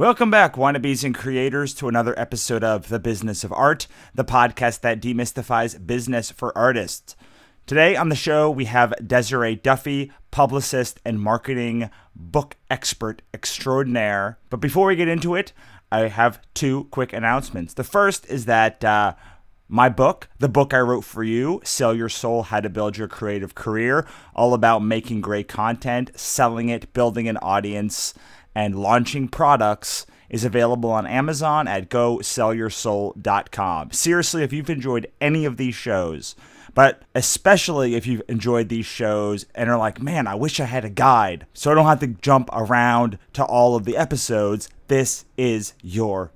Welcome back, wannabes and creators, to another episode of The Business of Art, the podcast that demystifies business for artists. Today on the show, we have Desireé Duffy, publicist and marketing book expert extraordinaire. But before we get into it, I have two quick announcements. The first is that my book, the book I wrote for you, Sell Your Soul, How to Build Your Creative Career, all about making great content, selling it, building an audience, and launching products, is available on Amazon at GoSellYourSoul.com. Seriously, if you've enjoyed any of these shows, but especially if you've enjoyed these shows and are like, man, I wish I had a guide so I don't have to jump around to all of the episodes, this is your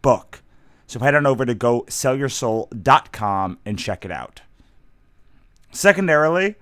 book. So head on over to GoSellYourSoul.com and check it out. Secondarily,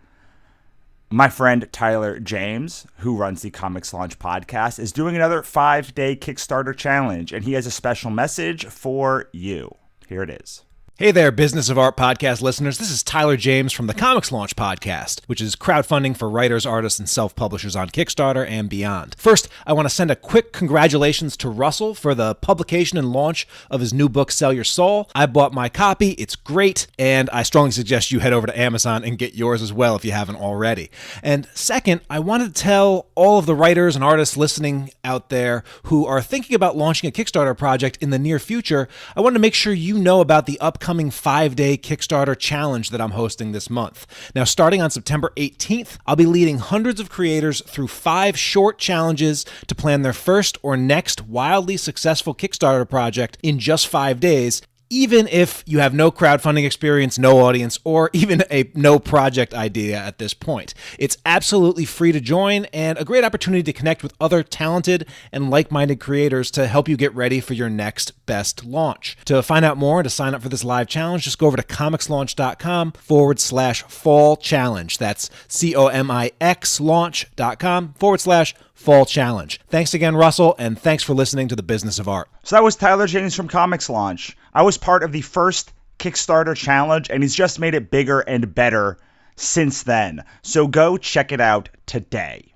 my friend Tyler James, who runs the Comics Launch podcast, is doing another 5-day Kickstarter challenge, and he has a special message for you. Here it is. Hey there, Business of Art podcast listeners. This is Tyler James from the Comics Launch podcast, which is crowdfunding for writers, artists, and self-publishers on Kickstarter and beyond. First, I want to send a quick congratulations to Russell for the publication and launch of his new book, Sell Your Soul. I bought my copy. It's great, and I strongly suggest you head over to Amazon and get yours as well if you haven't already. And second, I wanted to tell all of the writers and artists listening out there who are thinking about launching a Kickstarter project in the near future, I wanted to make sure you know about the upcoming 5-day Kickstarter challenge that I'm hosting this month. Now, starting on September 18th, I'll be leading hundreds of creators through 5 short challenges to plan their first or next wildly successful Kickstarter project in just 5 days, even if you have no crowdfunding experience, no audience, or even a no project idea at this point. It's absolutely free to join and a great opportunity to connect with other talented and like-minded creators to help you get ready for your next best launch. To find out more and to sign up for this live challenge, just go over to comicslaunch.com/fall challenge. That's comixlaunch.com/fall challenge. Thanks again, Russell, and thanks for listening to The Business of Art. So that was Tyler James from Comics Launch. I was part of the first Kickstarter challenge, and he's just made it bigger and better since then. So go check it out today.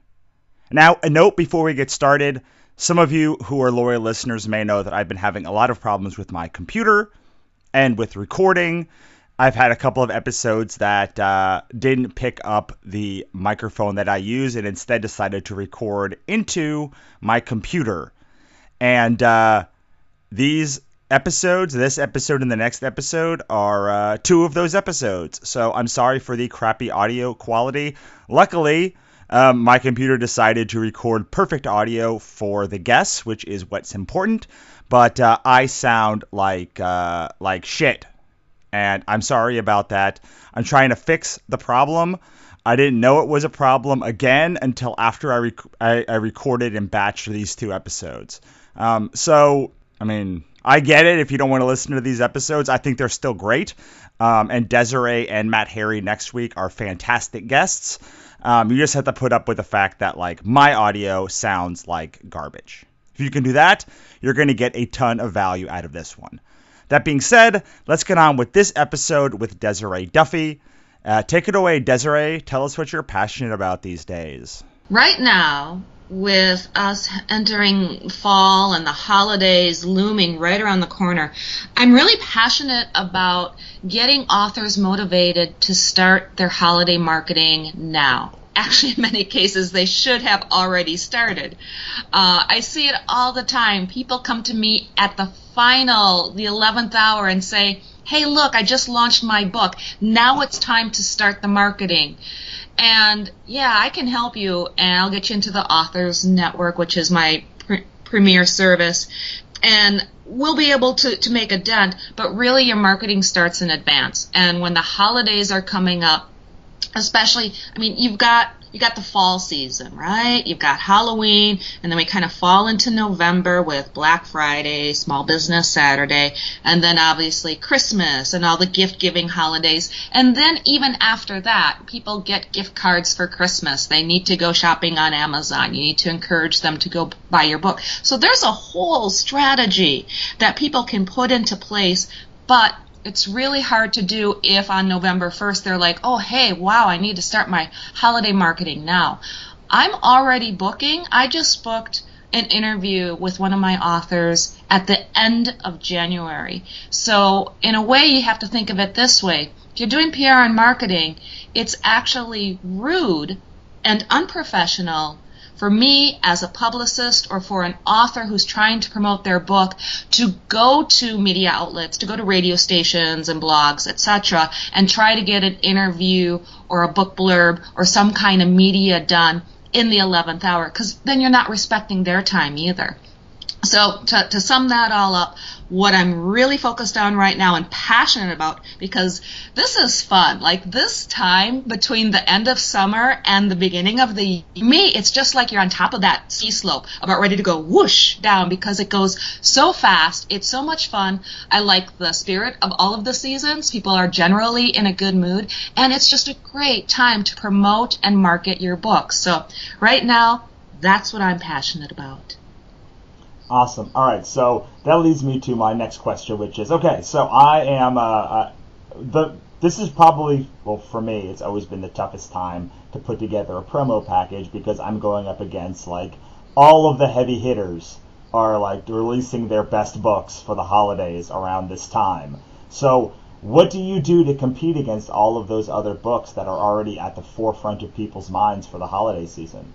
Now, a note before we get started. Some of you who are loyal listeners may know that I've been having a lot of problems with my computer and with recording. I've had a couple of episodes that didn't pick up the microphone that I use and instead decided to record into my computer. And these episodes, this episode and the next episode, are 2 of those episodes. So I'm sorry for the crappy audio quality. Luckily, my computer decided to record perfect audio for the guests, which is what's important. But I sound like shit. And I'm sorry about that. I'm trying to fix the problem. I didn't know it was a problem again until after I recorded and batched these 2 episodes. So, I mean, I get it if you don't want to listen to these episodes. I think they're still great. And Desiree and Matt Harry next week are fantastic guests. You just have to put up with the fact that, like, my audio sounds like garbage. If you can do that, you're going to get a ton of value out of this one. That being said, let's get on with this episode with Desireé Duffy. Take it away, Desiree. Tell us what you're passionate about these days. Right now, with us entering fall and the holidays looming right around the corner, I'm really passionate about getting authors motivated to start their holiday marketing now. Actually, in many cases, they should have already started. I see it all the time. People come to me at the 11th hour and say, hey, look, I just launched my book. Now it's time to start the marketing. And yeah, I can help you, and I'll get you into the Authors Network, which is my premier service. And we'll be able to make a dent, but really your marketing starts in advance. And when the holidays are coming up, especially, I mean, you got the fall season, right? You've got Halloween, and then we kind of fall into November with Black Friday, Small Business Saturday, and then obviously Christmas and all the gift-giving holidays. And then even after that, people get gift cards for Christmas. They need to go shopping on Amazon. You need to encourage them to go buy your book. So there's a whole strategy that people can put into place, but it's really hard to do if on November 1st they're like, oh, hey, wow, I need to start my holiday marketing now. I'm already booking. I just booked an interview with one of my authors at the end of January. So in a way, you have to think of it this way. If you're doing PR and marketing, it's actually rude and unprofessional for me as a publicist or for an author who's trying to promote their book to go to media outlets, to go to radio stations and blogs, etc., and try to get an interview or a book blurb or some kind of media done in the 11th hour, because then you're not respecting their time either. So to sum that all up, what I'm really focused on right now and passionate about, because this is fun, like this time between the end of summer and the beginning of the me, it's just like you're on top of that ski slope, about ready to go whoosh down, because it goes so fast. It's so much fun. I like the spirit of all of the seasons. People are generally in a good mood, and it's just a great time to promote and market your books. So right now, that's what I'm passionate about. Awesome. All right, so that leads me to my next question, which is, okay, so I am, this is probably, well, for me, it's always been the toughest time to put together a promo package, because I'm going up against, like, all of the heavy hitters are, like, releasing their best books for the holidays around this time. So what do you do to compete against all of those other books that are already at the forefront of people's minds for the holiday season?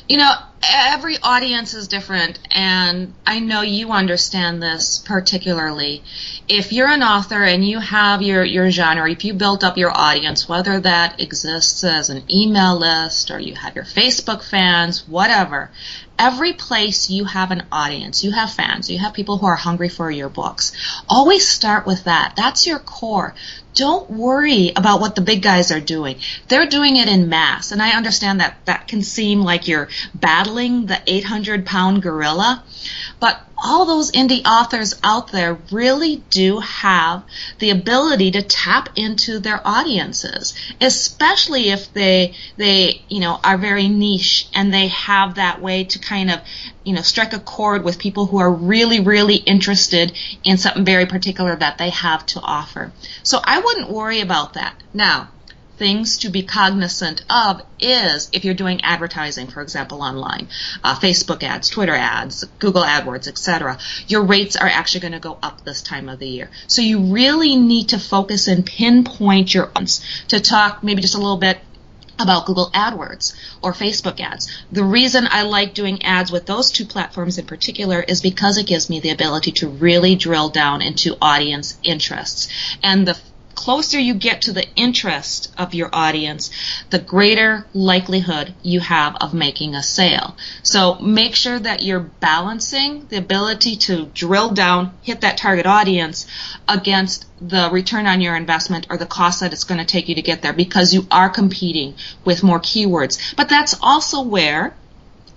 You know, every audience is different, and I know you understand this particularly. If you're an author and you have your genre, if you built up your audience, whether that exists as an email list or you have your Facebook fans, whatever, every place you have an audience, you have fans, you have people who are hungry for your books. Always start with that. That's your core. Don't worry about what the big guys are doing. They're doing it in mass, and I understand that that can seem like you're battling the 800-pound gorilla, but all those indie authors out there really do have the ability to tap into their audiences, especially if they are very niche and they have that way to kind of strike a chord with people who are really, really interested in something very particular that they have to offer. So I wouldn't worry about that. Now, things to be cognizant of is if you're doing advertising, for example, online, Facebook ads, Twitter ads, Google Adwords, etc., your rates are actually going to go up this time of the year. So you really need to focus and pinpoint your audience. To talk maybe just a little bit about Google Adwords or Facebook ads. The reason I like doing ads with those two platforms in particular is because it gives me the ability to really drill down into audience interests. And the closer you get to the interest of your audience, the greater likelihood you have of making a sale. So make sure that you're balancing the ability to drill down, hit that target audience against the return on your investment or the cost that it's going to take you to get there, because you are competing with more keywords. But that's also where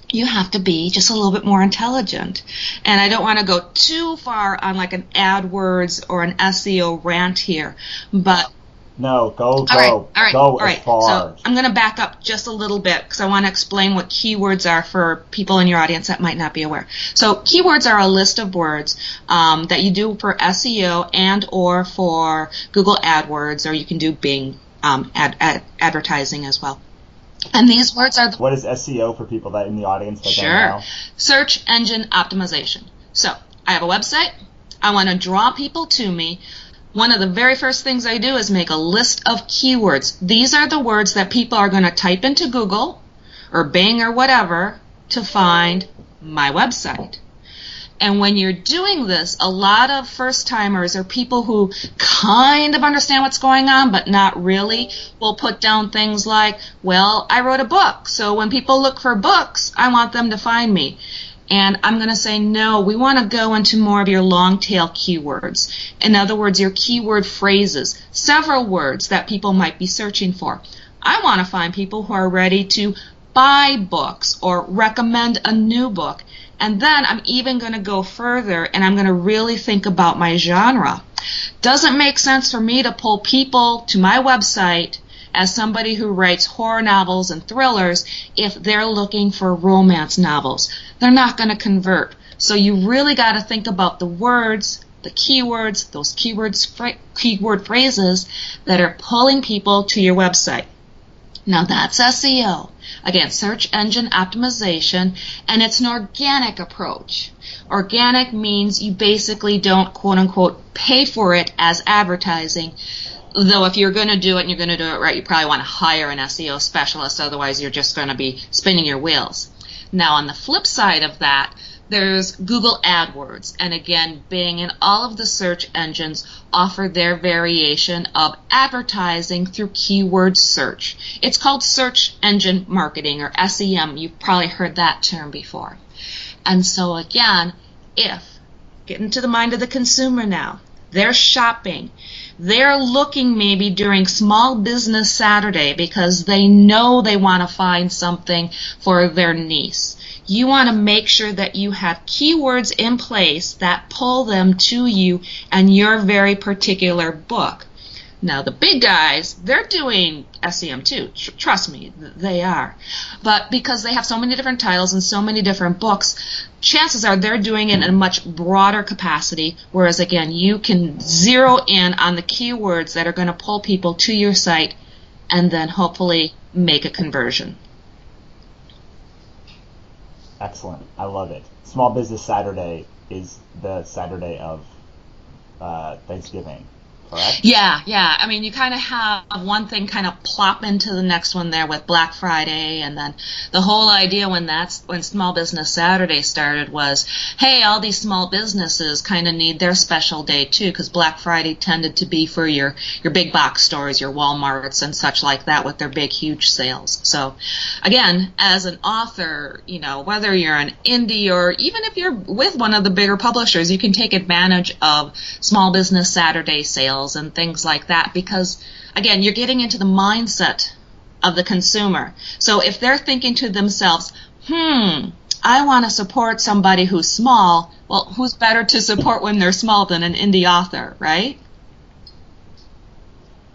you have to be just a little bit more intelligent. And I don't want to go too far on like an AdWords or an SEO rant here, but no, go as far. So I'm going to back up just a little bit because I want to explain what keywords are for people in your audience that might not be aware. So keywords are a list of words that you do for SEO and or for Google AdWords, or you can do Bing advertising as well. And these words are... What is SEO for people that in the audience that Sure. don't know? Search engine optimization. So I have a website. I want to draw people to me. One of the very first things I do is make a list of keywords. These are the words that people are going to type into Google or Bing or whatever to find my website. And when you're doing this, a lot of first-timers or people who kind of understand what's going on but not really will put down things like, well, I wrote a book, so when people look for books, I want them to find me. And I'm going to say, no, we want to go into more of your long-tail keywords. In other words, your keyword phrases, several words that people might be searching for. I want to find people who are ready to buy books or recommend a new book. And then I'm even going to go further and I'm going to really think about my genre. Doesn't make sense for me to pull people to my website as somebody who writes horror novels and thrillers if they're looking for romance novels. They're not going to convert. So you really got to think about the words, the keywords, those keyword phrases that are pulling people to your website. Now that's SEO. Again, search engine optimization, and it's an organic approach. Organic means you basically don't, quote unquote, pay for it as advertising. Though if you're going to do it and you're going to do it right, you probably want to hire an SEO specialist. Otherwise, you're just going to be spinning your wheels. Now, on the flip side of that, there's Google Adwords. And again, Bing and all of the search engines offer their variation of advertising through keyword search. It's called search engine marketing, or SEM. You've probably heard that term before. And so again, get into the mind of the consumer now, they're shopping. They're looking maybe during Small Business Saturday because they know they want to find something for their niece. You want to make sure that you have keywords in place that pull them to you and your very particular book. Now, the big guys, they're doing SEM too. Trust me, they are. But because they have so many different titles and so many different books, chances are they're doing it in a much broader capacity, whereas, again, you can zero in on the keywords that are going to pull people to your site and then hopefully make a conversion. Excellent. I love it. Small Business Saturday is the Saturday of Thanksgiving, correct? Yeah. I mean, you kind of have one thing kind of plop into the next one there with Black Friday, and then the whole idea when Small Business Saturday started was, hey, all these small businesses kind of need their special day too, because Black Friday tended to be for your big box stores, your Walmarts and such like that with their big, huge sales. So, again, as an author, whether you're an indie or even if you're with one of the bigger publishers, you can take advantage of Small Business Saturday sales and things like that because, again, you're getting into the mindset of the consumer. So if they're thinking to themselves, I want to support somebody who's small, well, who's better to support when they're small than an indie author, right?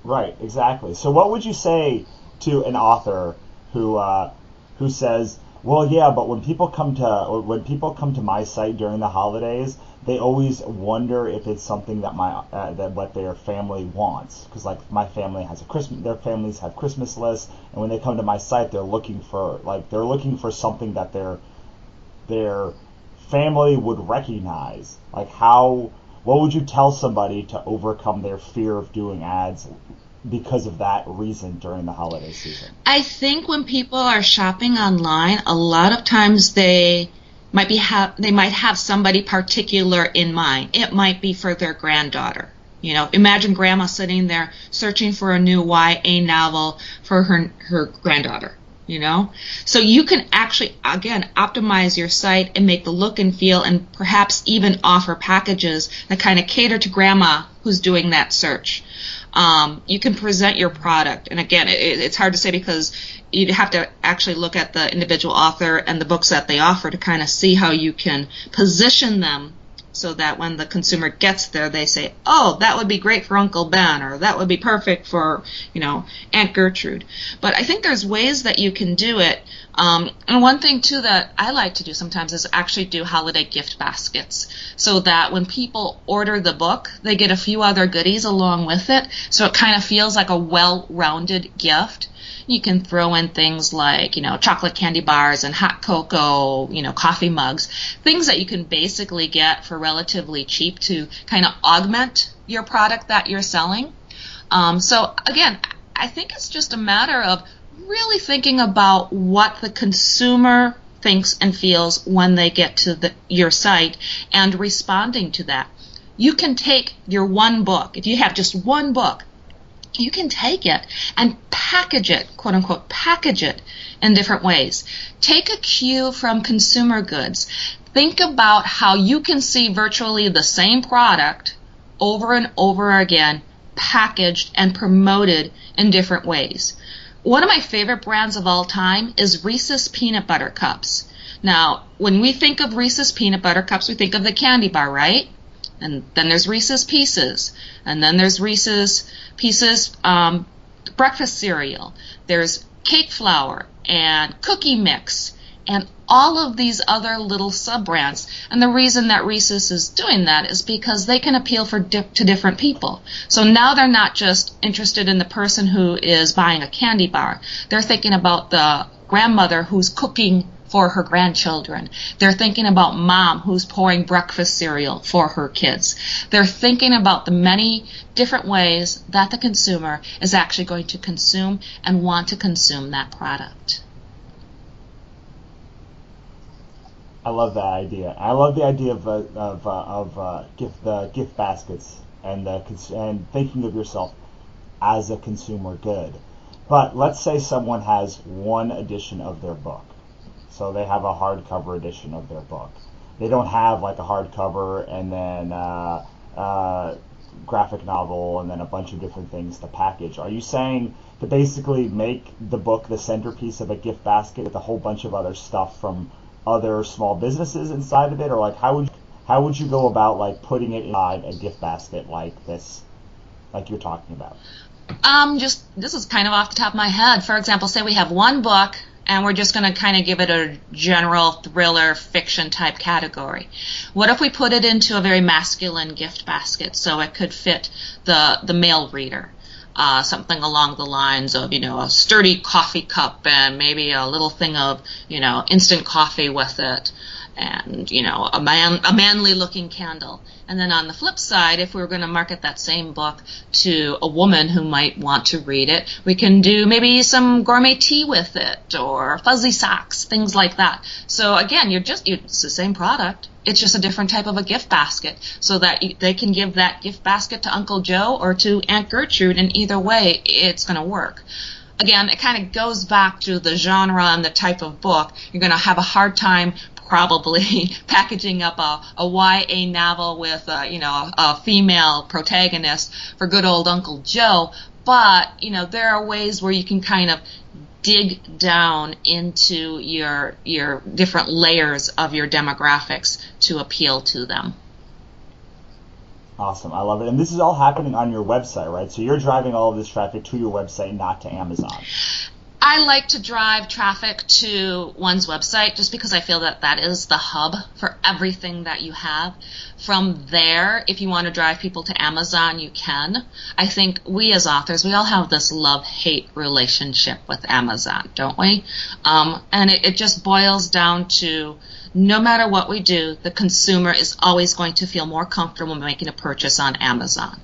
Right, exactly. So what would you say to an author who says, well, yeah, but when people come to my site during the holidays, they always wonder if it's something that that what their family wants, because like my family has their families have Christmas lists, and when they come to my site, they're looking for something that their family would recognize. Like what would you tell somebody to overcome their fear of doing ads because of that reason during the holiday season? I think when people are shopping online, a lot of times they might have somebody particular in mind. It might be for their granddaughter. Imagine grandma sitting there searching for a new YA novel for her granddaughter. So you can actually, again, optimize your site and make the look and feel and perhaps even offer packages that kind of cater to grandma who's doing that search. You can present your product. And again, it's hard to say because you have to actually look at the individual author and the books that they offer to kind of see how you can position them so that when the consumer gets there, they say, oh, that would be great for Uncle Ben, or that would be perfect for, Aunt Gertrude. But I think there's ways that you can do it. And one thing, too, that I like to do sometimes is actually do holiday gift baskets so that when people order the book, they get a few other goodies along with it. So it kind of feels like a well-rounded gift. You can throw in things like, chocolate candy bars and hot cocoa, coffee mugs, things that you can basically get for relatively cheap to kind of augment your product that you're selling. So again, I think it's just a matter of really thinking about what the consumer thinks and feels when they get to your site and responding to that. You can take your one book, if you have just one book, you can take it and package it, quote unquote, package it in different ways. Take a cue from consumer goods. Think about how you can see virtually the same product over and over again, packaged and promoted in different ways. One of my favorite brands of all time is Reese's Peanut Butter Cups. Now, when we think of Reese's Peanut Butter Cups, we think of the candy bar, right? And then there's Reese's Pieces. And then there's Reese's Pieces breakfast cereal. There's cake flour and cookie mix and all of these other little sub-brands. And the reason that Reese's is doing that is because they can appeal to different people. So now they're not just interested in the person who is buying a candy bar. They're thinking about the grandmother who's cooking for her grandchildren. They're thinking about mom who's pouring breakfast cereal for her kids. They're thinking about the many different ways that the consumer is actually going to consume and want to consume that product. I love that idea. I love the idea of gift baskets and thinking of yourself as a consumer good. But let's say someone has one edition of their book. So they have a hardcover edition of their book. They don't have like a hardcover and then graphic novel and then a bunch of different things to package. Are you saying to basically make the book the centerpiece of a gift basket with a whole bunch of other stuff from other small businesses inside of it? Or like how would you go about like putting it inside a gift basket like this, like you're talking about? This is kind of off the top of my head. For example, say we have one book and we're just going to kind of give it a general thriller fiction type category. What if we put it into a very masculine gift basket so it could fit the male reader? Something along the lines of, a sturdy coffee cup and maybe a little thing of, instant coffee with it, and, a manly looking candle. And then on the flip side, if we were going to market that same book to a woman who might want to read it, we can do maybe some gourmet tea with it or fuzzy socks, things like that. So again, it's the same product. It's just a different type of a gift basket so that they can give that gift basket to Uncle Joe or to Aunt Gertrude, and either way, it's going to work. Again, it kind of goes back to the genre and the type of book. You're going to have a hard time probably packaging up a YA novel with a female protagonist for good old Uncle Joe, but there are ways where you can kind of dig down into your different layers of your demographics to appeal to them. Awesome. I love it. And this is all happening on your website, right? So you're driving all of this traffic to your website, not to Amazon. I like to drive traffic to one's website just because I feel that is the hub for everything that you have. From there, if you want to drive people to Amazon, you can. I think we as authors, we all have this love-hate relationship with Amazon, don't we? And it just boils down to no matter what we do, the consumer is always going to feel more comfortable making a purchase on Amazon.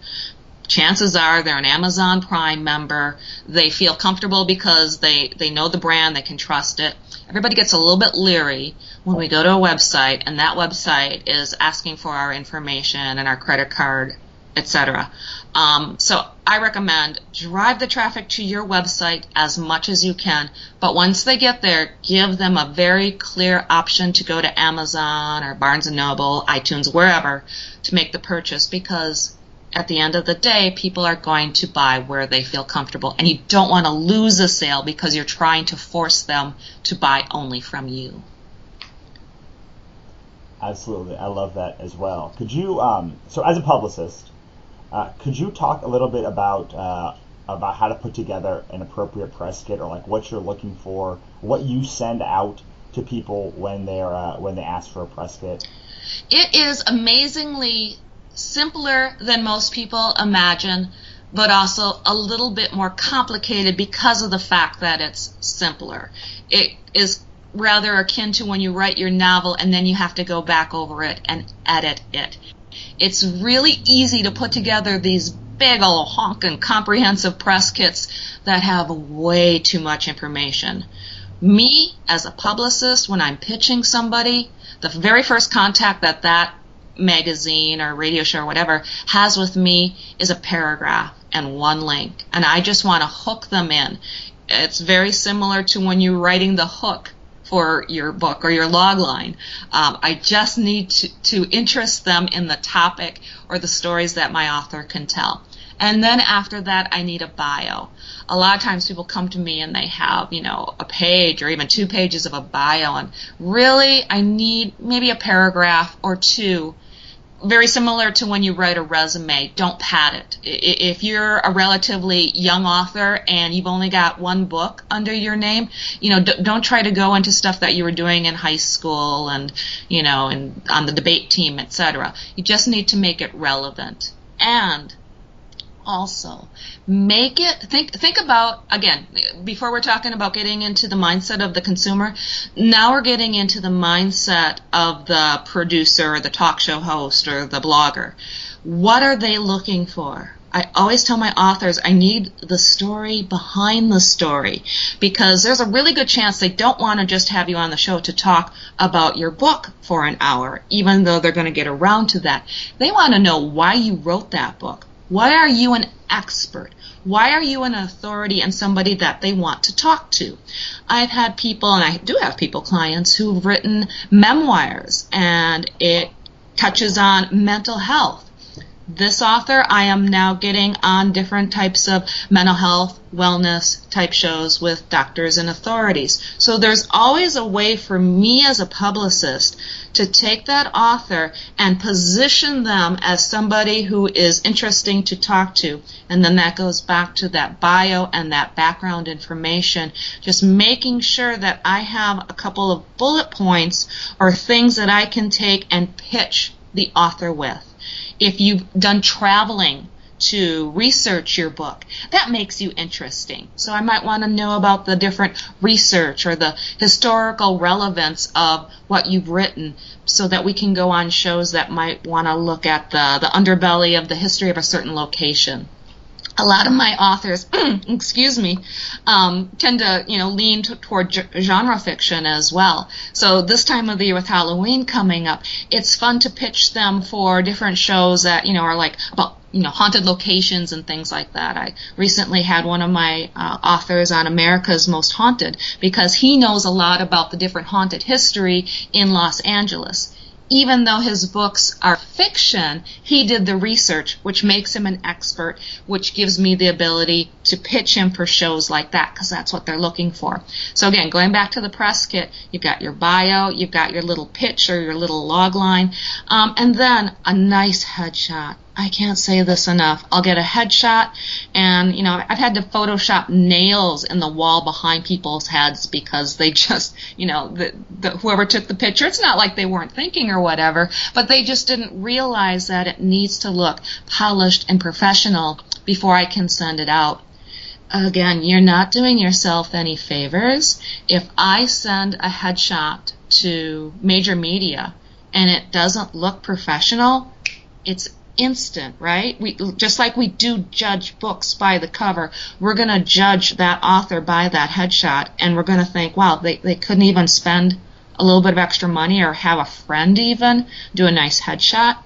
Chances are they're an Amazon Prime member. They feel comfortable because they know the brand, they can trust it. Everybody gets a little bit leery when we go to a website and that website is asking for our information and our credit card, etc. So I recommend drive the traffic to your website as much as you can, but once they get there, give them a very clear option to go to Amazon or Barnes & Noble, iTunes, wherever, to make the purchase, because at the end of the day, people are going to buy where they feel comfortable, and you don't want to lose a sale because you're trying to force them to buy only from you. Absolutely. I love that as well. Could you, so as a publicist, could you talk a little bit about how to put together an appropriate press kit, or like what you're looking for, what you send out to people when they ask for a press kit? It is amazingly simpler than most people imagine, but also a little bit more complicated because of the fact that it's simpler. It is rather akin to when you write your novel and then you have to go back over it and edit it. It's really easy to put together these big old honkin' comprehensive press kits that have way too much information. Me, as a publicist, when I'm pitching somebody, the very first contact that magazine or radio show or whatever has with me is a paragraph and one link, and I just want to hook them in. It's very similar to when you're writing the hook for your book or your log line. I just need to interest them in the topic or the stories that my author can tell. And then after that, I need a bio. A lot of times people come to me and they have, a page or even 2 pages of a bio, and really I need maybe a paragraph or 2. Very similar to when you write a resume, don't pad it. If you're a relatively young author and you've only got 1 book under your name, don't try to go into stuff that you were doing in high school and on the debate team, etc. You just need to make it relevant. And also make it, think about, again, before we're talking about getting into the mindset of the consumer, now we're getting into the mindset of the producer or the talk show host or the blogger. What are they looking for? I always tell my authors I need the story behind the story, because there's a really good chance they don't want to just have you on the show to talk about your book for an hour, even though they're going to get around to that. They want to know why you wrote that book. Why are you an expert? Why are you an authority and somebody that they want to talk to? I've had people, and I do have people, clients, who've written memoirs, and it touches on mental health. This author, I am now getting on different types of mental health, wellness type shows with doctors and authorities. So there's always a way for me as a publicist to take that author and position them as somebody who is interesting to talk to. And then that goes back to that bio and that background information, just making sure that I have a couple of bullet points or things that I can take and pitch the author with. If you've done traveling to research your book, that makes you interesting. So I might want to know about the different research or the historical relevance of what you've written, so that we can go on shows that might want to look at the underbelly of the history of a certain location. A lot of my authors, excuse me, tend to, lean toward genre fiction as well. So this time of the year with Halloween coming up, it's fun to pitch them for different shows that, are like about, haunted locations and things like that. I recently had one of my authors on America's Most Haunted, because he knows a lot about the different haunted history in Los Angeles. Even though his books are fiction, he did the research, which makes him an expert, which gives me the ability to pitch him for shows like that, because that's what they're looking for. So again, going back to the press kit, you've got your bio, you've got your little pitch or your little log line, and then a nice headshot. I can't say this enough. I'll get a headshot, and, I've had to Photoshop nails in the wall behind people's heads because they just, whoever took the picture, it's not like they weren't thinking or whatever, but they just didn't realize that it needs to look polished and professional before I can send it out. Again, you're not doing yourself any favors. If I send a headshot to major media and it doesn't look professional, it's instant, right? We just like we do judge books by the cover, we're going to judge that author by that headshot, and we're going to think, wow, they couldn't even spend a little bit of extra money or have a friend even do a nice headshot.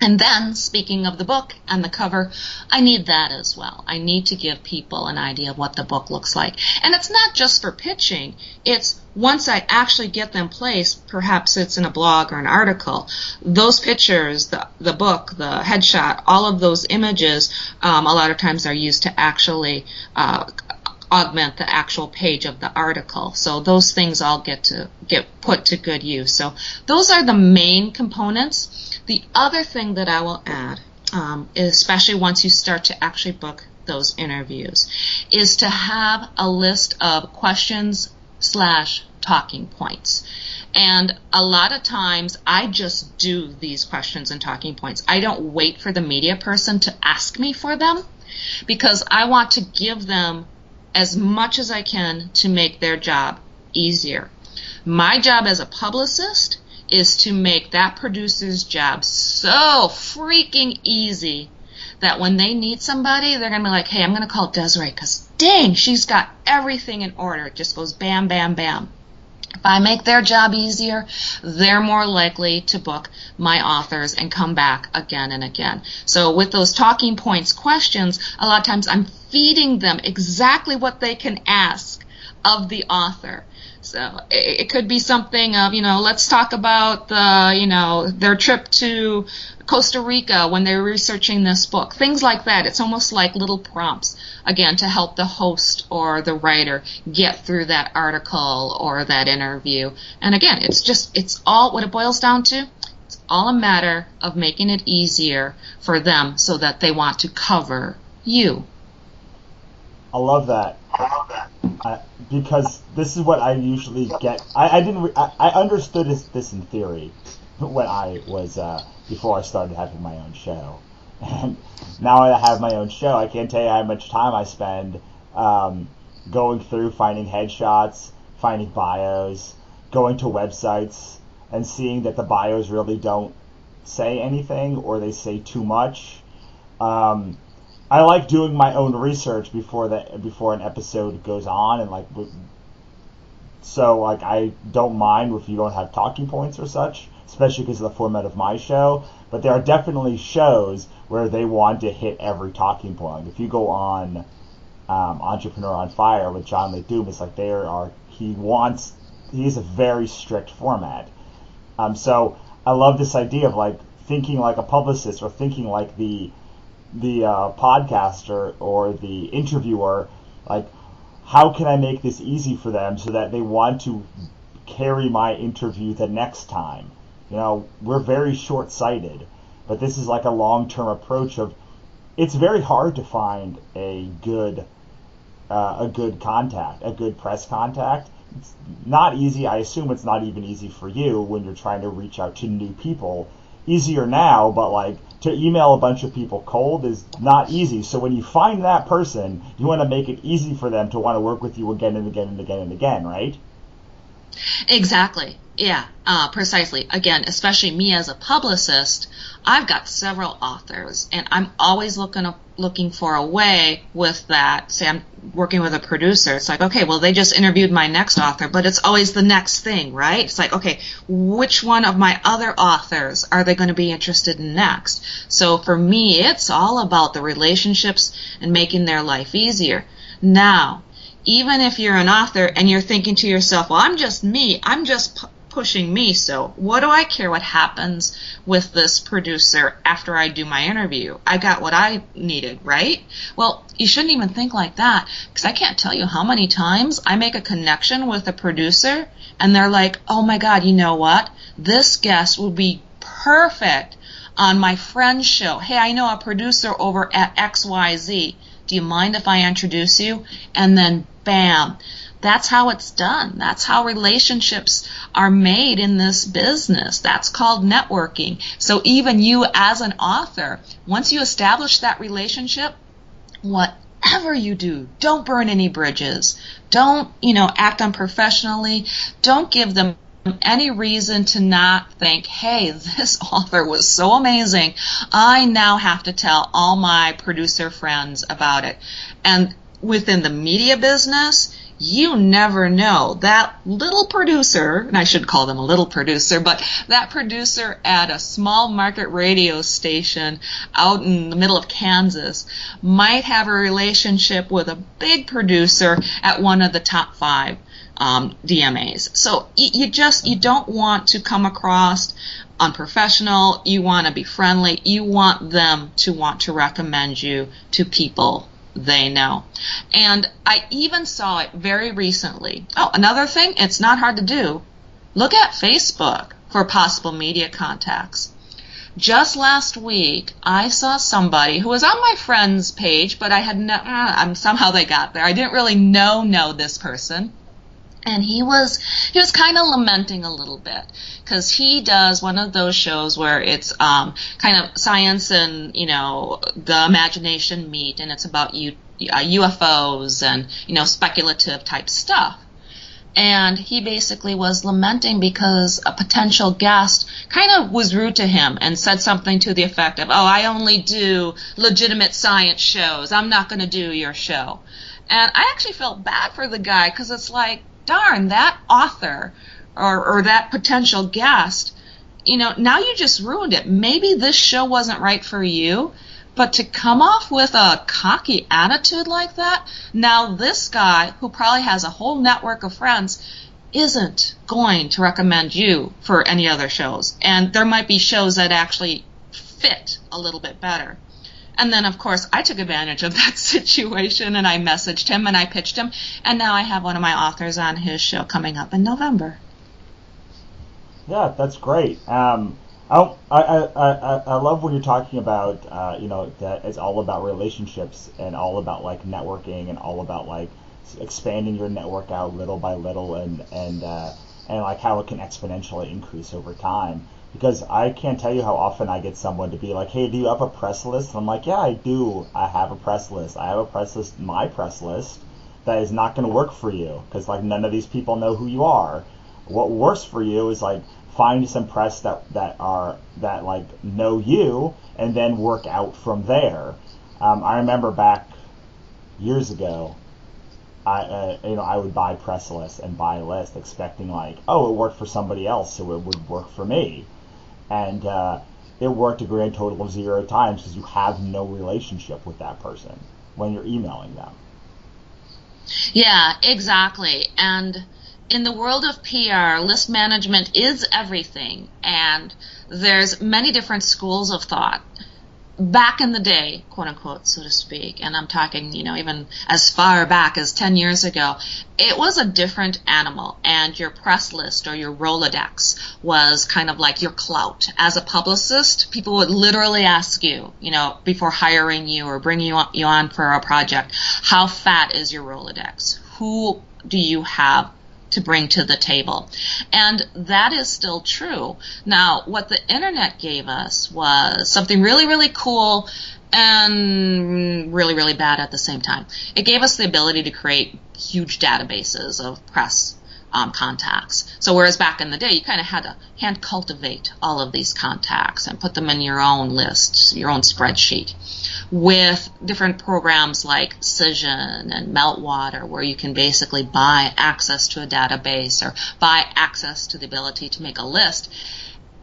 And then, speaking of the book and the cover, I need that as well. I need to give people an idea of what the book looks like. And it's not just for pitching. It's once I actually get them placed, perhaps it's in a blog or an article, those pictures, the book, the headshot, all of those images, a lot of times are used to actually augment the actual page of the article. So those things all get put to good use. So those are the main components. The other thing that I will add, especially once you start to actually book those interviews, is to have a list of questions/talking points. And a lot of times I just do these questions and talking points. I don't wait for the media person to ask me for them, because I want to give them as much as I can to make their job easier. My job as a publicist is to make that producer's job so freaking easy that when they need somebody, they're going to be like, hey, I'm going to call Desiree because, dang, she's got everything in order. It just goes bam, bam, bam. If I make their job easier, they're more likely to book my authors and come back again and again. So with those talking points questions, a lot of times I'm feeding them exactly what they can ask of the author. So it could be something of, let's talk about their trip to Costa Rica when they were researching this book. Things like that. It's almost like little prompts, again, to help the host or the writer get through that article or that interview. And again, it's all what it boils down to. It's all a matter of making it easier for them so that they want to cover you. I love that. Because this is what I usually get. I understood this in theory when I was before I started having my own show. And now I have my own show. I can't tell you how much time I spend going through finding headshots, finding bios, going to websites, and seeing that the bios really don't say anything or they say too much. I like doing my own research before an episode goes on, and so I don't mind if you don't have talking points or such, especially because of the format of my show. But there are definitely shows where they want to hit every talking point. If you go on Entrepreneur on Fire with John LeDoom, it's like he has a very strict format. So I love this idea of thinking like a publicist, or thinking like the podcaster or the interviewer. How can I make this easy for them so that they want to carry my interview the next time? We're very short-sighted, but this is like a long-term approach of, it's very hard to find a good contact, a good press contact. It's not easy. I assume it's not even easy for you when you're trying to reach out to new people. Easier now, but to email a bunch of people cold is not easy. So when you find that person, you want to make it easy for them to want to work with you again and again and again and again, right? Exactly. Yeah, precisely. Again, especially me as a publicist, I've got several authors, and I'm always looking for a way with that. Say I'm working with a producer. It's like, okay, well, they just interviewed my next author, but it's always the next thing, right? It's like, okay, which one of my other authors are they going to be interested in next? So for me, it's all about the relationships and making their life easier. Now, even if you're an author and you're thinking to yourself, well, I'm just me, I'm just pushing me, so what do I care what happens with this producer after I do my interview? I got what I needed, right? Well, you shouldn't even think like that, because I can't tell you how many times I make a connection with a producer and they're like, oh my God, you know what? This guest will be perfect on my friend's show. Hey, I know a producer over at XYZ. Do you mind if I introduce you? And then bam. That's how it's done. That's how relationships are made in this business. That's called networking. So even you as an author, once you establish that relationship, whatever you do, don't burn any bridges. Don't, act unprofessionally. Don't give them any reason to not think, hey, this author was so amazing. I now have to tell all my producer friends about it. And within the media business, you never know. That little producer, and I should call them a little producer, but that producer at a small market radio station out in the middle of Kansas might have a relationship with a big producer at one of the top 5 DMAs. So you don't want to come across unprofessional. You want to be friendly. You want them to want to recommend you to people they know. And I even saw it very recently. Oh, another thing, it's not hard to do. Look at Facebook for possible media contacts. Just last week, I saw somebody who was on my friend's page, but I had somehow they got there. I didn't really know this person. And he was kind of lamenting a little bit, because he does one of those shows where it's kind of science and the imagination meet, and it's about UFOs and speculative type stuff. And he basically was lamenting because a potential guest kind of was rude to him and said something to the effect of, oh, I only do legitimate science shows. I'm not going to do your show. And I actually felt bad for the guy, because it's like, darn, that author or that potential guest, now you just ruined it. Maybe this show wasn't right for you, but to come off with a cocky attitude like that, now this guy, who probably has a whole network of friends, isn't going to recommend you for any other shows. And there might be shows that actually fit a little bit better. And then, of course, I took advantage of that situation, and I messaged him and I pitched him, and now I have one of my authors on his show coming up in November. Yeah, that's great. I love when you're talking about that it's all about relationships and all about networking and all about expanding your network out little by little and how it can exponentially increase over time. because I can't tell you how often I get someone to be like, hey, do you have a press list? And I'm like, yeah, I do. I have a press list. I have a press list, my press list, that is not going to work for you because like none of these people know who you are. What works for you is like find some press that like know you and then work out from there. I remember back years ago, I would buy press lists and buy lists expecting like, oh, it worked for somebody else, so it would work for me. And it worked a grand total of 0 times because you have no relationship with that person when you're emailing them. Yeah, exactly. And in the world of PR, list management is everything, and there's many different schools of thought. Back in the day, quote unquote, so to speak, and I'm talking, even as far back as 10 years ago, it was a different animal, and your press list or your Rolodex was kind of like your clout. As a publicist, people would literally ask you, before hiring you or bringing you on for a project, how fat is your Rolodex? Who do you have to bring to the table? And that is still true. Now, what the internet gave us was something really, really cool and really, really bad at the same time. It gave us the ability to create huge databases of press contacts. So whereas back in the day, you kind of had to hand cultivate all of these contacts and put them in your own list, your own spreadsheet. With different programs like Cision and Meltwater, where you can basically buy access to a database or buy access to the ability to make a list,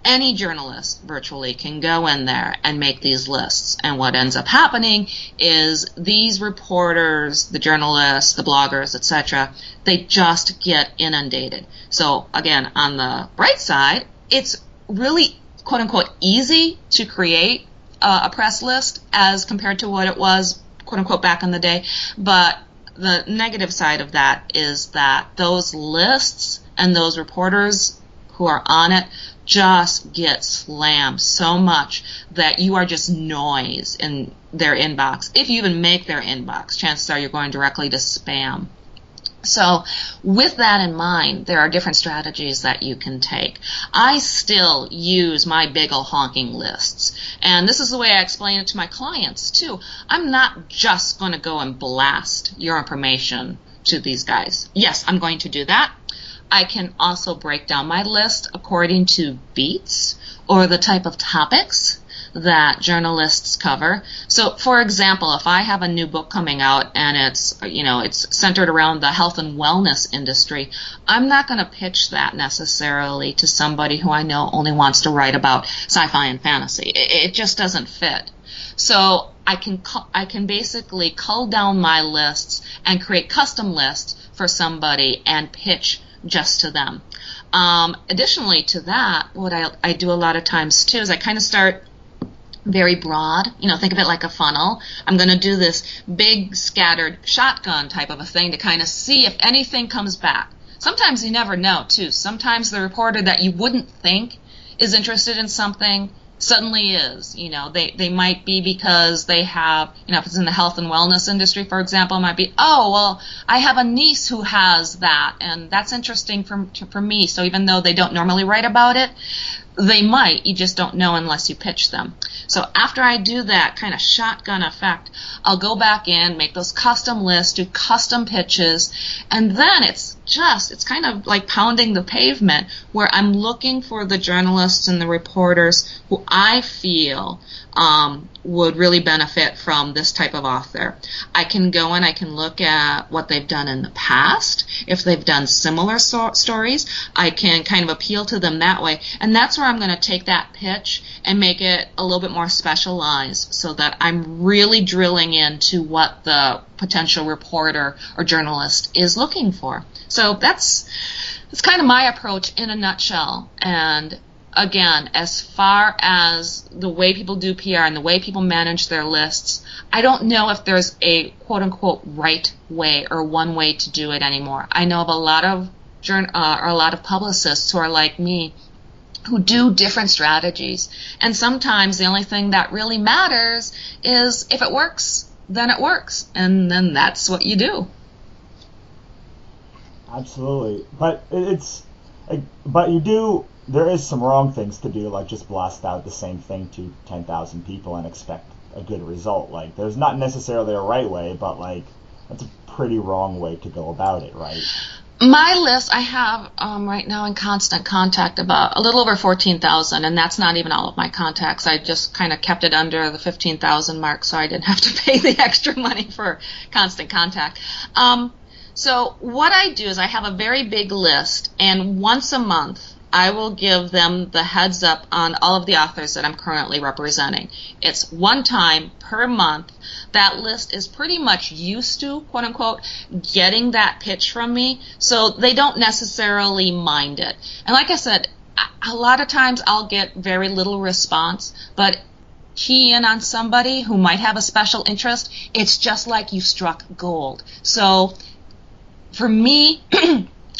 any journalist virtually can go in there and make these lists. And what ends up happening is these reporters, the journalists, the bloggers, etc., they just get inundated. So again, on the bright side, it's really, quote unquote, easy to create a press list as compared to what it was, quote unquote, back in the day. But the negative side of that is that those lists and those reporters who are on it just get slammed so much that you are just noise in their inbox. If you even make their inbox, chances are you're going directly to spam. So with that in mind, there are different strategies that you can take. I still use my big ol' honking lists. And this is the way I explain it to my clients, too. I'm not just going to go and blast your information to these guys. Yes, I'm going to do that. I can also break down my list according to beats or the type of topics that journalists cover. So, for example, if I have a new book coming out and it's centered around the health and wellness industry, I'm not going to pitch that necessarily to somebody who I know only wants to write about sci-fi and fantasy. It just doesn't fit. So I can basically cull down my lists and create custom lists for somebody and pitch just to them. Additionally to that, what I do a lot of times too is I kind of start very broad, think of it like a funnel. I'm going to do this big scattered shotgun type of a thing to kind of see if anything comes back. Sometimes you never know too. Sometimes the reporter that you wouldn't think is interested in something suddenly is. They might be because they have, if it's in the health and wellness industry, for example, it might be, oh, well, I have a niece who has that, and that's interesting for me. So even though they don't normally write about it, they might. You just don't know unless you pitch them. So after I do that kind of shotgun effect, I'll go back in, make those custom lists, do custom pitches, and then it's kind of like pounding the pavement where I'm looking for the journalists and the reporters who I feel would really benefit from this type of author. I can go and I can look at what they've done in the past. If they've done similar stories, I can kind of appeal to them that way. And that's where I'm going to take that pitch and make it a little bit more specialized so that I'm really drilling into what the potential reporter or journalist is looking for. So that's kind of my approach in a nutshell. And again, as far as the way people do PR and the way people manage their lists, I don't know if there's a quote-unquote right way or one way to do it anymore. I know of a lot of publicists who are like me who do different strategies. And sometimes the only thing that really matters is if it works, then it works. And then that's what you do. Absolutely. But it's But there is some wrong things to do, like just blast out the same thing to 10,000 people and expect a good result. Like, there's not necessarily a right way, but like, that's a pretty wrong way to go about it, right? My list, I have right now in constant contact about a little over 14,000, and that's not even all of my contacts. I just kind of kept it under the 15,000 mark so I didn't have to pay the extra money for constant contact. So what I do is I have a very big list, and once a month I will give them the heads up on all of the authors that I'm currently representing. It's one time per month. That list is pretty much used to, quote unquote, getting that pitch from me, so they don't necessarily mind it. And like I said, a lot of times I'll get very little response, but key in on somebody who might have a special interest, it's just like you struck gold. So for me,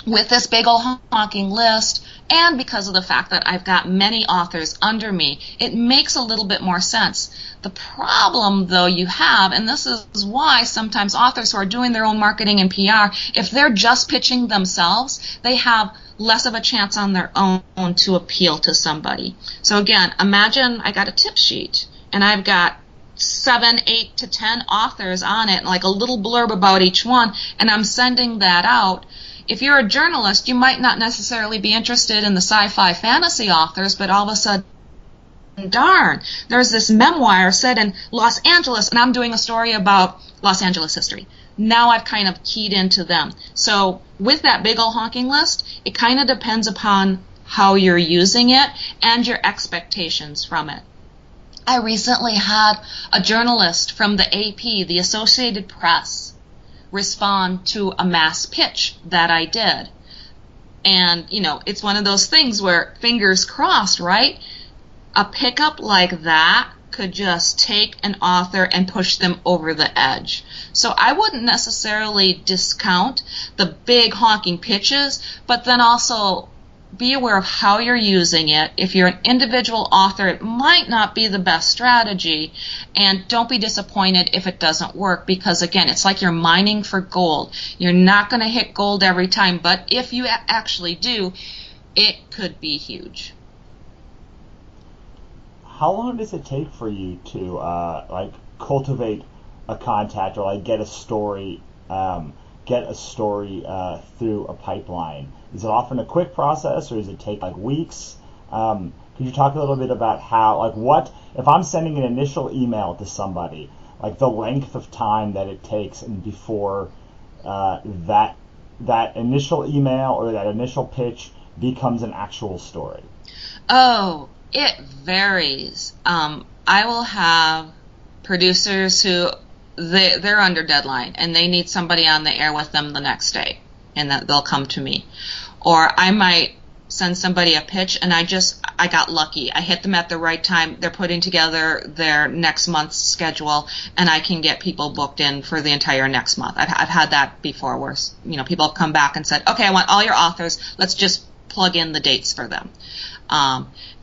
with this big old honking list, and because of the fact that I've got many authors under me, it makes a little bit more sense. The problem, though, you have, and this is why sometimes authors who are doing their own marketing and PR, if they're just pitching themselves, they have less of a chance on their own to appeal to somebody. So again, imagine I got a tip sheet, and I've got 7, 8 to 10 authors on it, like a little blurb about each one, and I'm sending that out. If you're a journalist, you might not necessarily be interested in the sci-fi fantasy authors, but all of a sudden, darn, there's this memoir set in Los Angeles, and I'm doing a story about Los Angeles history. Now I've kind of keyed into them. So with that big old honking list, it kind of depends upon how you're using it and your expectations from it. I recently had a journalist from the AP, the Associated Press, respond to a mass pitch that I did. And, it's one of those things where fingers crossed, right? A pickup like that could just take an author and push them over the edge. So I wouldn't necessarily discount the big honking pitches, but then also be aware of how you're using it. If you're an individual author, it might not be the best strategy, and don't be disappointed if it doesn't work, because again, it's like you're mining for gold. You're not going to hit gold every time, but if you actually do, it could be huge. How long does it take for you to cultivate a contact or get a story through a pipeline? Is it often a quick process, or does it take weeks? Could you talk a little bit about how, what if I'm sending an initial email to somebody, the length of time that it takes and before that initial email or that initial pitch becomes an actual story? Oh, it varies. I will have producers who they're under deadline and they need somebody on the air with them the next day, and that they'll come to me. Or I might send somebody a pitch and I got lucky. I hit them at the right time. They're putting together their next month's schedule, and I can get people booked in for the entire next month. I've had that before where people have come back and said, okay, I want all your authors. Let's just plug in the dates for them.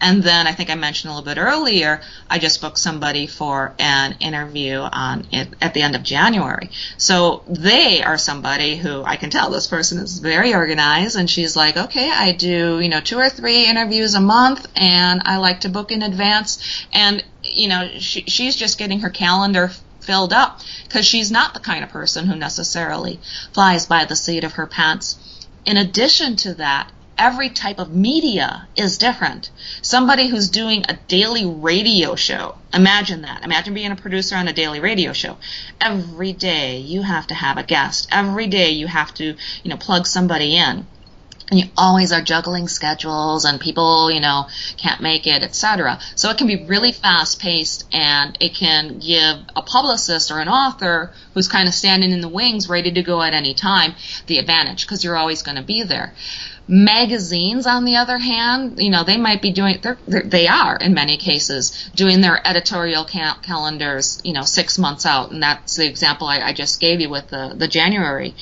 And then I think I mentioned a little bit earlier, I just booked somebody for an interview at the end of January. So they are somebody who I can tell this person is very organized, and she's like, okay, I do 2 or 3 interviews a month, and I like to book in advance. And she's just getting her calendar filled up because she's not the kind of person who necessarily flies by the seat of her pants. In addition to that, every type of media is different. Somebody who's doing a daily radio show, imagine that. Imagine being a producer on a daily radio show. Every day you have to have a guest. Every day you have to, plug somebody in. And you always are juggling schedules and people, can't make it, etc. So it can be really fast-paced, and it can give a publicist or an author who's kind of standing in the wings ready to go at any time the advantage, because you're always going to be there. Magazines, on the other hand, they might be doing, they are in many cases doing their editorial calendars, 6 months out, and that's the example I just gave you with the January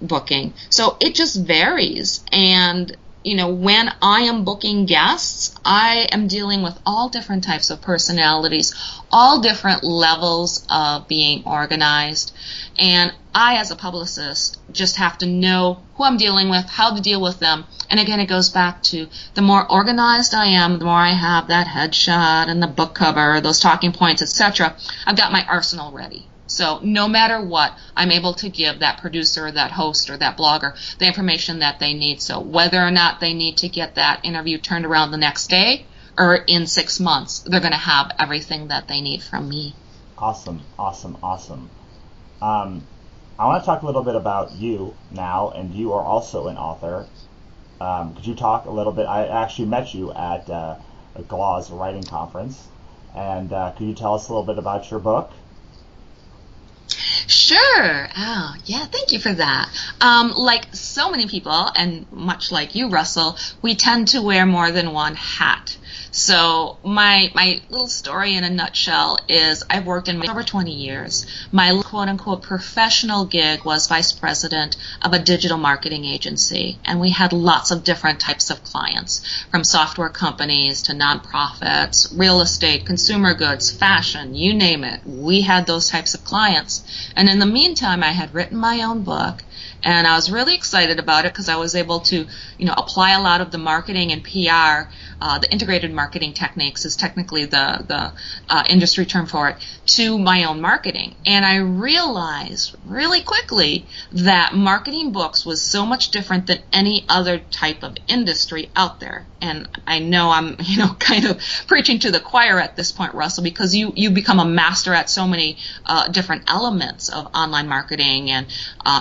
booking. So it just varies, and when I am booking guests, I am dealing with all different types of personalities, all different levels of being organized. And I, as a publicist, just have to know who I'm dealing with, how to deal with them. And again, it goes back to the more organized I am, the more I have that headshot and the book cover, those talking points, etc. I've got my arsenal ready. So no matter what, I'm able to give that producer, that host, or that blogger the information that they need. So whether or not they need to get that interview turned around the next day or in 6 months, they're going to have everything that they need from me. Awesome. I want to talk a little bit about you now, and you are also an author. Could you talk a little bit? I actually met you at a GLAW's writing conference, and could you tell us a little bit about your book? Sure. Oh, yeah, thank you for that. Like so many people, and much like you, Russell, we tend to wear more than one hat. So my little story in a nutshell is I've worked in over 20 years. My quote-unquote professional gig was vice president of a digital marketing agency, and we had lots of different types of clients, from software companies to nonprofits, real estate, consumer goods, fashion, you name it. We had those types of clients. And in the meantime, I had written my own book, and I was really excited about it because I was able to, apply a lot of the marketing and PR. The integrated marketing techniques is technically the industry term for it, to my own marketing. And I realized really quickly that marketing books was so much different than any other type of industry out there. And I know I'm, kind of preaching to the choir at this point, Russell, because you become a master at so many different elements of online marketing and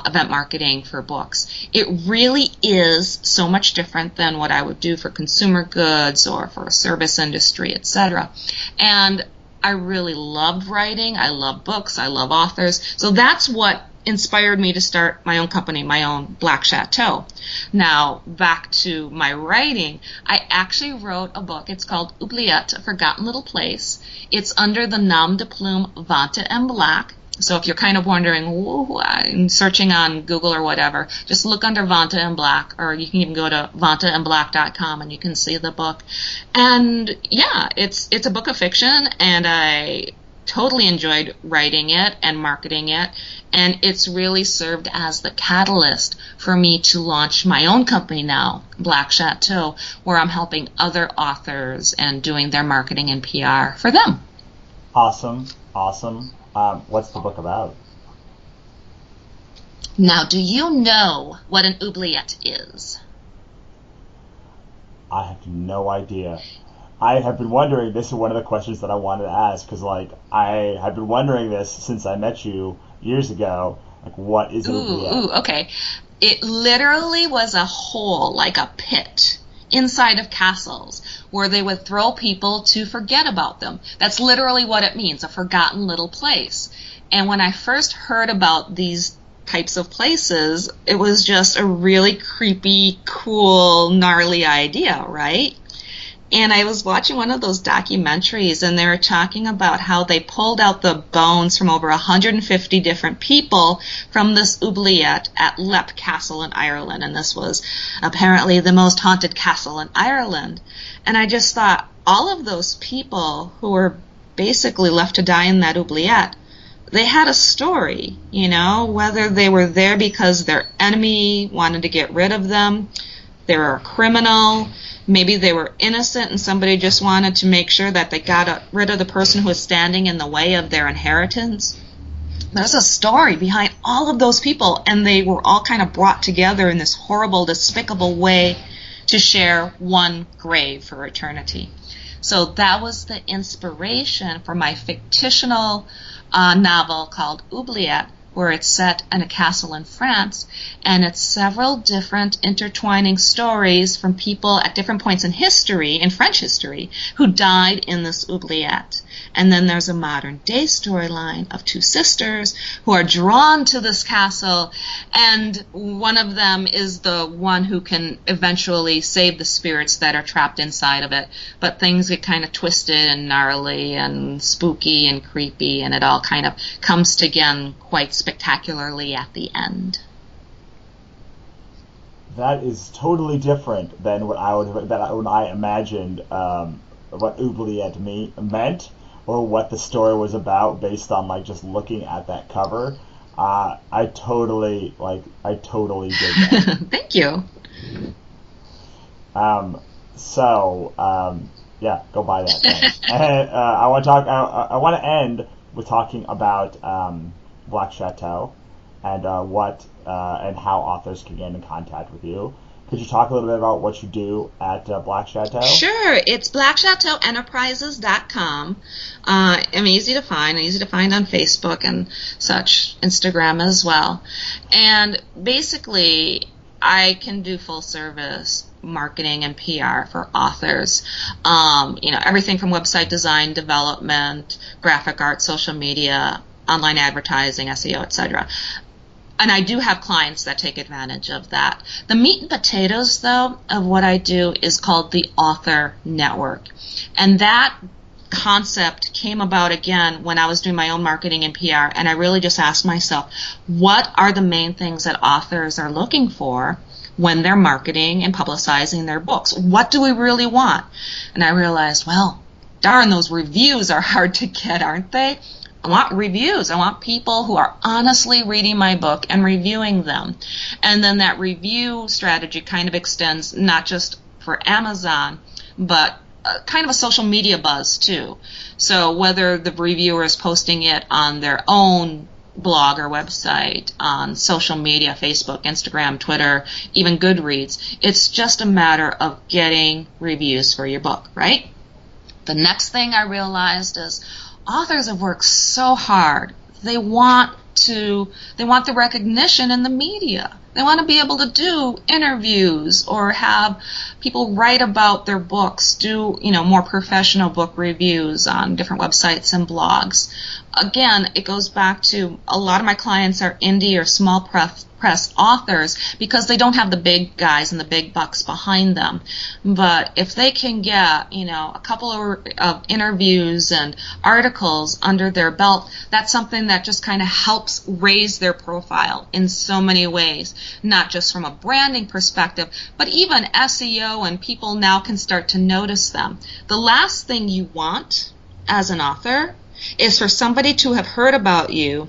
event marketing for books. It really is so much different than what I would do for consumer goods or for a service industry, etc. And I really loved writing. I love books. I love authors. So that's what inspired me to start my own company, my own Black Château. Now, back to my writing, I actually wrote a book. It's called Obliette, A Forgotten Little Place. It's under the nom de plume Vanta en Black. So if you're kind of wondering, I'm searching on Google or whatever, just look under Vanta en Black, or you can even go to vantaenblack.com and you can see the book. And yeah, it's a book of fiction, and I totally enjoyed writing it and marketing it, and it's really served as the catalyst for me to launch my own company now, Black Château, where I'm helping other authors and doing their marketing and PR for them. Awesome. What's the book about? Now, do you know what an oubliette is? I have no idea. I have been wondering, this is one of the questions that I wanted to ask, because I have been wondering this since I met you years ago. What is an oubliette? Okay. It literally was a hole, like a pit, inside of castles where they would throw people to forget about them. That's literally what it means, a forgotten little place. And when I first heard about these types of places, it was just a really creepy, cool, gnarly idea, right? And I was watching one of those documentaries, and they were talking about how they pulled out the bones from over 150 different people from this oubliette at Leap Castle in Ireland. And this was apparently the most haunted castle in Ireland. And I just thought, all of those people who were basically left to die in that oubliette, they had a story, whether they were there because their enemy wanted to get rid of them, they were a criminal, maybe they were innocent and somebody just wanted to make sure that they got rid of the person who was standing in the way of their inheritance. There's a story behind all of those people, and they were all kind of brought together in this horrible, despicable way to share one grave for eternity. So that was the inspiration for my fictional novel called Obliette, where it's set in a castle in France, and it's several different intertwining stories from people at different points in history, in French history, who died in this oubliette. And then there's a modern day storyline of two sisters who are drawn to this castle, and one of them is the one who can eventually save the spirits that are trapped inside of it. But things get kind of twisted and gnarly and spooky and creepy, and it all kind of comes together quite spectacularly at the end. That is totally different than what I imagined what Oubliette meant, or what the story was about based on like just looking at that cover. I totally did that. Thank you. Yeah, go buy that thing. And I want to end with talking about Black Château and and how authors can get in contact with you. Could you talk a little bit about what you do at Black Château? Sure. It's blackchateauenterprises.com. I'm easy to find on Facebook and such, Instagram as well. And basically, I can do full service marketing and PR for authors. Everything from website design, development, graphic art, social media, online advertising, SEO, etc. And I do have clients that take advantage of that. The meat and potatoes, though, of what I do is called the Author Network. And that concept came about, again, when I was doing my own marketing and PR, and I really just asked myself, what are the main things that authors are looking for when they're marketing and publicizing their books? What do we really want? And I realized, well, darn, those reviews are hard to get, aren't they? I want reviews. I want people who are honestly reading my book and reviewing them. And then that review strategy kind of extends not just for Amazon, but kind of a social media buzz too. So whether the reviewer is posting it on their own blog or website, on social media, Facebook, Instagram, Twitter, even Goodreads, it's just a matter of getting reviews for your book, right? The next thing I realized is authors have worked so hard. They want the recognition in the media. They want to be able to do interviews or have people write about their books, do, more professional book reviews on different websites and blogs. Again, it goes back to a lot of my clients are indie or small press authors because they don't have the big guys and the big bucks behind them. But if they can get, a couple of interviews and articles under their belt, that's something that just kind of helps raise their profile in so many ways, not just from a branding perspective, but even SEO, and people now can start to notice them. The last thing you want as an author is for somebody to have heard about you,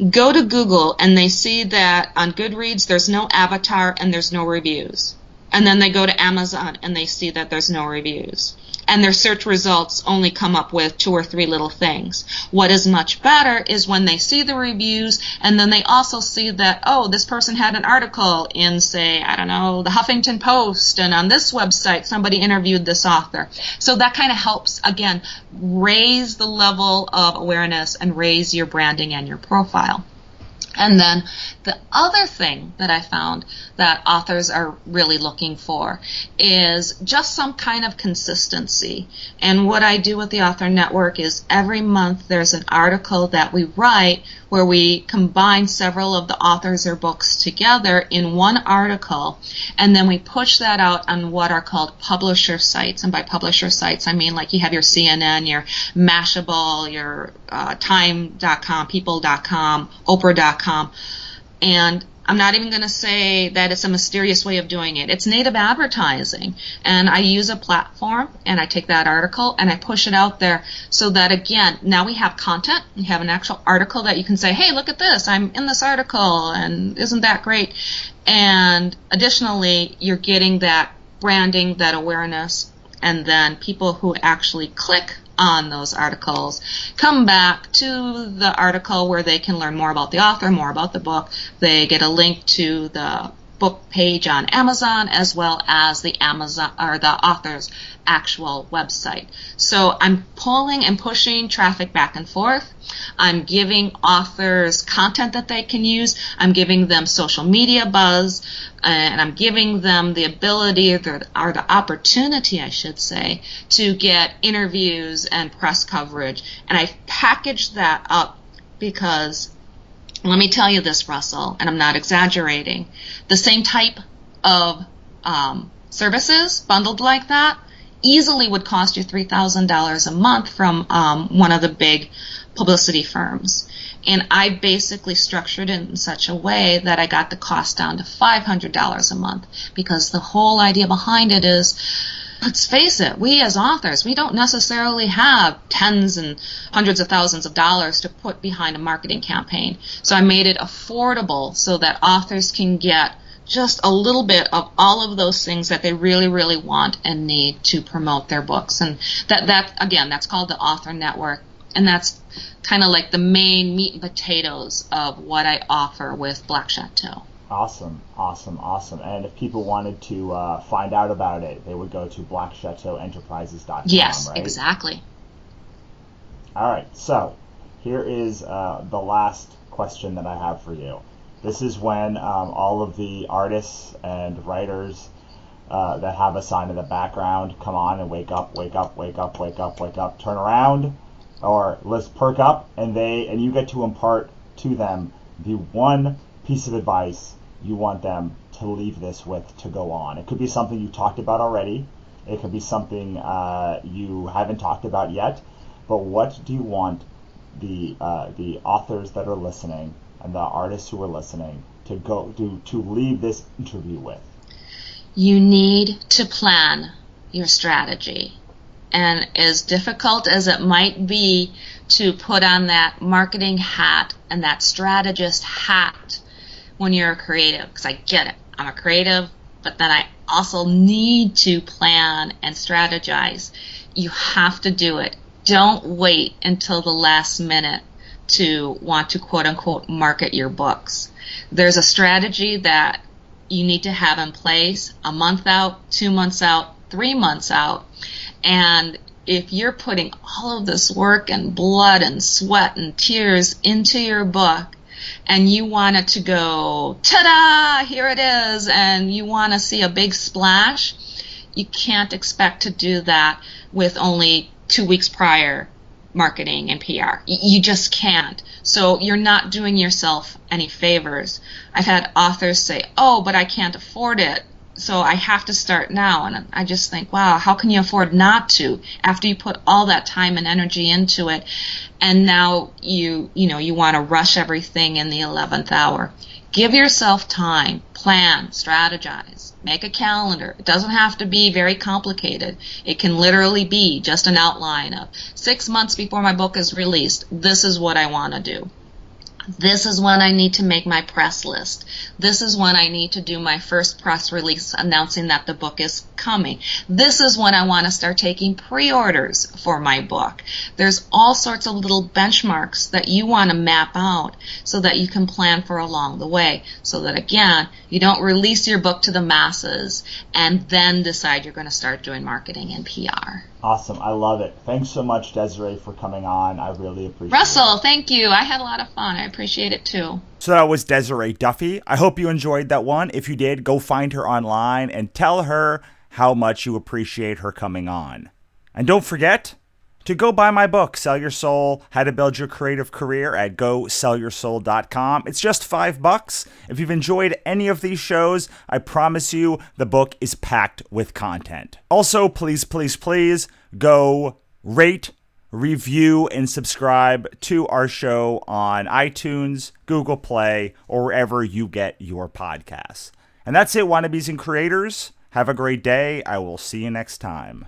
go to Google, and they see that on Goodreads there's no avatar and there's no reviews. And then they go to Amazon and they see that there's no reviews. And their search results only come up with 2 or 3 little things. What is much better is when they see the reviews and then they also see that, oh, this person had an article in, say, the Huffington Post, and on this website somebody interviewed this author. So that kind of helps, again, raise the level of awareness and raise your branding and your profile. And then the other thing that I found that authors are really looking for is just some kind of consistency. And what I do with the Author Network is every month there's an article that we write where we combine several of the authors or books together in one article, and then we push that out on what are called publisher sites. And by publisher sites, I mean like you have your CNN, your Mashable, your Time.com, People.com, Oprah.com. And I'm not even going to say that it's a mysterious way of doing it. It's native advertising. And I use a platform, and I take that article, and I push it out there so that, again, now we have content. We have an actual article that you can say, hey, look at this. I'm in this article, and isn't that great? And additionally, you're getting that branding, that awareness, and then people who actually click on those articles come back to the article where they can learn more about the author, more about the book. They get a link to the book page on Amazon as well as the Amazon or the author's actual website. So I'm pulling and pushing traffic back and forth. I'm giving authors content that they can use. I'm giving them social media buzz, and I'm giving them the ability or the opportunity, I should say, to get interviews and press coverage. And I package that up because, let me tell you this, Russell, and I'm not exaggerating, the same type of services bundled like that easily would cost you $3,000 a month from one of the big publicity firms. And I basically structured it in such a way that I got the cost down to $500 a month, because the whole idea behind it is, let's face it, we as authors, we don't necessarily have tens and hundreds of thousands of dollars to put behind a marketing campaign. So I made it affordable so that authors can get just a little bit of all of those things that they really, really want and need to promote their books. And that again, that's called the Author Network. And that's kind of like the main meat and potatoes of what I offer with Black Château. Awesome. And if people wanted to find out about it, they would go to blackchateauenterprises.com, yes, right? Exactly. All right, so here is the last question that I have for you. This is when all of the artists and writers that have a sign in the background come on and wake up, turn around, or let's perk up, and you get to impart to them the one piece of advice you want them to leave this with to go on. It could be something you talked about already. It could be something you haven't talked about yet. But what do you want the authors that are listening and the artists who are listening to leave this interview with? You need to plan your strategy. And as difficult as it might be to put on that marketing hat and that strategist hat when you're a creative, because I get it, I'm a creative, but then I also need to plan and strategize. You have to do it. Don't wait until the last minute to want to quote-unquote market your books. There's a strategy that you need to have in place a month out, 2 months out, 3 months out. And if you're putting all of this work and blood and sweat and tears into your book, and you want it to go, ta-da, here it is, and you want to see a big splash, you can't expect to do that with only 2 weeks prior marketing and PR. You just can't. So you're not doing yourself any favors. I've had authors say, oh, but I can't afford it, so I have to start now. And I just think, wow, how can you afford not to after you put all that time and energy into it, and now you want to rush everything in the 11th hour. Give yourself time, plan, strategize, make a calendar. It doesn't have to be very complicated. It can literally be just an outline of 6 months before my book is released, this is what I want to do. This is when I need to make my press list. This is when I need to do my first press release announcing that the book is coming. This is when I want to start taking pre-orders for my book. There's all sorts of little benchmarks that you want to map out so that you can plan for along the way, so that, again, you don't release your book to the masses and then decide you're going to start doing marketing and PR. Awesome. I love it. Thanks so much, Desiree, for coming on. I really appreciate it. Russell, thank you. I had a lot of fun. I appreciate it too. So that was Desiree Duffy. I hope you enjoyed that one. If you did, go find her online and tell her how much you appreciate her coming on. And don't forget to go buy my book, Sell Your Soul, How to Build Your Creative Career, at GoSellYourSoul.com. It's just $5. If you've enjoyed any of these shows, I promise you the book is packed with content. Also, please, please, please go rate, review, and subscribe to our show on iTunes, Google Play, or wherever you get your podcasts. And that's it, wannabes and creators. Have a great day. I will see you next time.